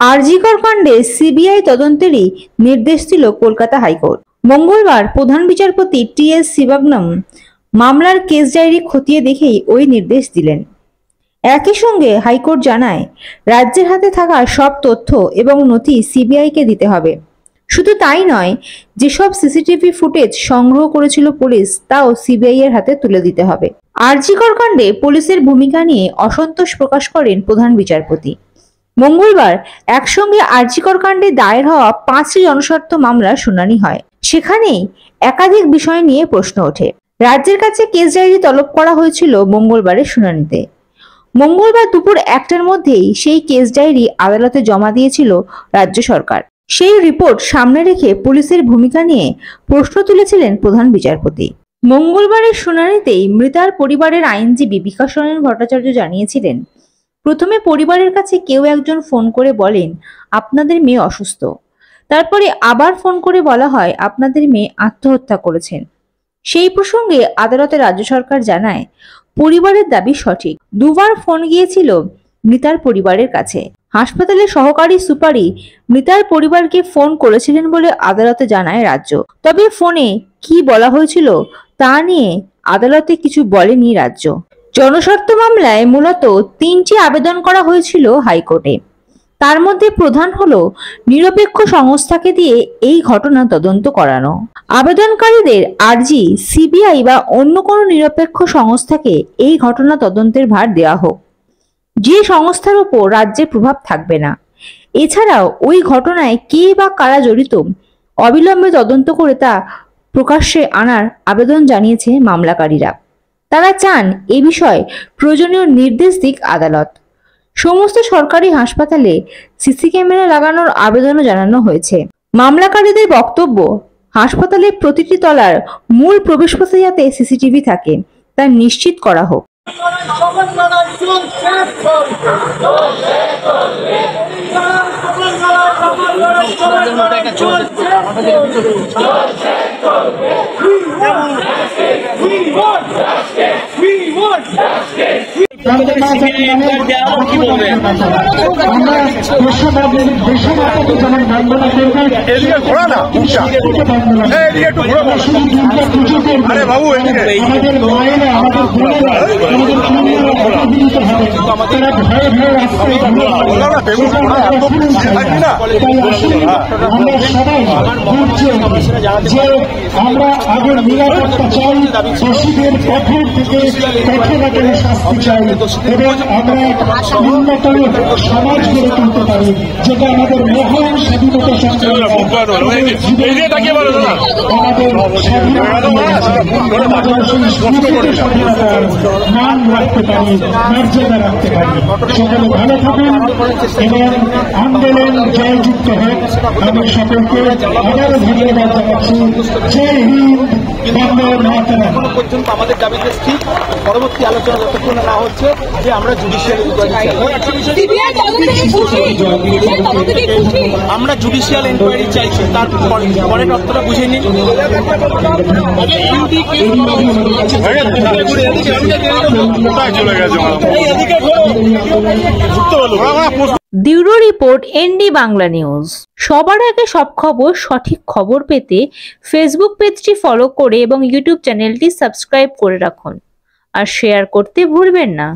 আরজিকর কাণ্ডে সিবিআই তদন্তেরই নির্দেশ দিল কলকাতা হাইকোর্ট। মঙ্গলবার প্রধান বিচারপতি টি.এস. শিবগনম মামলার কেস ডায়েরি খতিয়ে দেখেই ওই নির্দেশ দিলেন। একই সঙ্গে হাইকোর্ট জানায়, রাজ্যের হাতে থাকা সব তথ্য এবং নথি সিবিআইকে দিতে হবে। শুধু তাই নয়, যেসব সিসিটিভি ফুটেজ সংগ্রহ করেছিল পুলিশ তাও সিবিআই এর হাতে তুলে দিতে হবে। আরজিকর কাণ্ডে পুলিশের ভূমিকা নিয়ে অসন্তোষ প্রকাশ করেন প্রধান বিচারপতি। মঙ্গলবার একসঙ্গে আরজিকর কাণ্ডে দায়ের হওয়া 5টি জনস্বার্থ মামলার শুনানি হয়। সেখানেই একাধিক বিষয় নিয়ে প্রশ্ন ওঠে। রাজ্যের কাছে কেস ডায়েরি তলব করা হয়েছিল মঙ্গলবারের শুনানিতে। মঙ্গলবার দুপুর 1টার মধ্যেই সেই কেস ডায়েরি আদালতে জমা দিয়েছিল রাজ্য সরকার। সেই রিপোর্ট সামনে রেখে পুলিশের ভূমিকা নিয়ে প্রশ্ন তুলেছিলেন প্রধান বিচারপতি। মঙ্গলবারের শুনানিতেই মৃতার পরিবারের আইনজীবী বিকাশরঞ্জন ভট্টাচার্য জানিয়েছিলেন, প্রথমে পরিবারের কাছে কেউ একজন ফোন করে বলেন আপনাদের মেয়ে অসুস্থ। তারপরে আবার ফোন করে বলা হয় আপনাদের মেয়ে আত্মহত্যা করেছেন। সেই প্রসঙ্গে আদালতে রাজ্য সরকার জানায়, পরিবারের দাবি সঠিক। দুবার ফোন গিয়েছিল মৃতার পরিবারের কাছে। হাসপাতালের সহকারী সুপারি মৃতার পরিবারকে ফোন করেছিলেন বলে আদালতে জানায় রাজ্য। তবে ফোনে কি বলা হয়েছিল তা নিয়ে আদালতে কিছু বলেনি রাজ্য। জনস্বার্থ মামলায় মূলত 3টি আবেদন করা হয়েছিল হাইকোর্টে। তার মধ্যে প্রধান হলো নিরপেক্ষ সংস্থাকে দিয়ে এই ঘটনা তদন্ত করানো। আবেদনকারীদের আর্জি সিবিআই বা অন্য কোনো নিরপেক্ষ সংস্থাকে এই ঘটনা তদন্তের ভার দেওয়া হোক, যে সংস্থার উপর রাজ্যের প্রভাব থাকবে না। এছাড়াও ওই ঘটনায় কে বা কারা জড়িত অবিলম্বে তদন্ত করে তা প্রকাশ্যে আনার আবেদন জানিয়েছে মামলাকারীরা। তারা চান এ বিষয়ে প্রয়োজনীয় নির্দেশ দিক আদালত। সমস্ত সরকারি হাসপাতালে সিসি ক্যামেরা লাগানোর আবেদনও জানানো হয়েছে। মামলাকারীদের বক্তব্য, হাসপাতালের প্রতিটি তলার মূল প্রবেশপথে যাতে সিসিটিভি থাকে তা নিশ্চিত করা হোক। আমরা আগের নিরাপত্তা চাই, দোষীদের কঠোর থেকে কঠোরতম শাস্তি চাই এবং আমরা উন্নত সমাজ গড়ে তুলতে পারি, যেটা আমাদের মহান স্বাধীনতা সংগ্রাম, মান রাখতে পারি, মর্যাদা রাখতে পারি। সকলে ভালো থাকুন এবং আন্দোলন জয়যুক্ত হোক। আমি সকলকে আবারও ধন্যবাদ জানাচ্ছি। জয় হিন্দ, বন্দে মাতরম। এখনো পর্যন্ত আমাদের দাবিতে ঠিক পরবর্তী আলোচনা যতক্ষণ না হচ্ছে যে আমরা জুডিশিয়াল ইনকোয়ারি চাইছি, তার পরের তথ্যটা বুঝে নিন। Bureau report, ND Bangla news. সবার আগে সব খবর, সঠিক খবর পেতে ফেসবুক পেজটি ফলো করে এবং ইউটিউব চ্যানেলটি সাবস্ক্রাইব করে রাখুন আর শেয়ার করতে ভুলবেন না।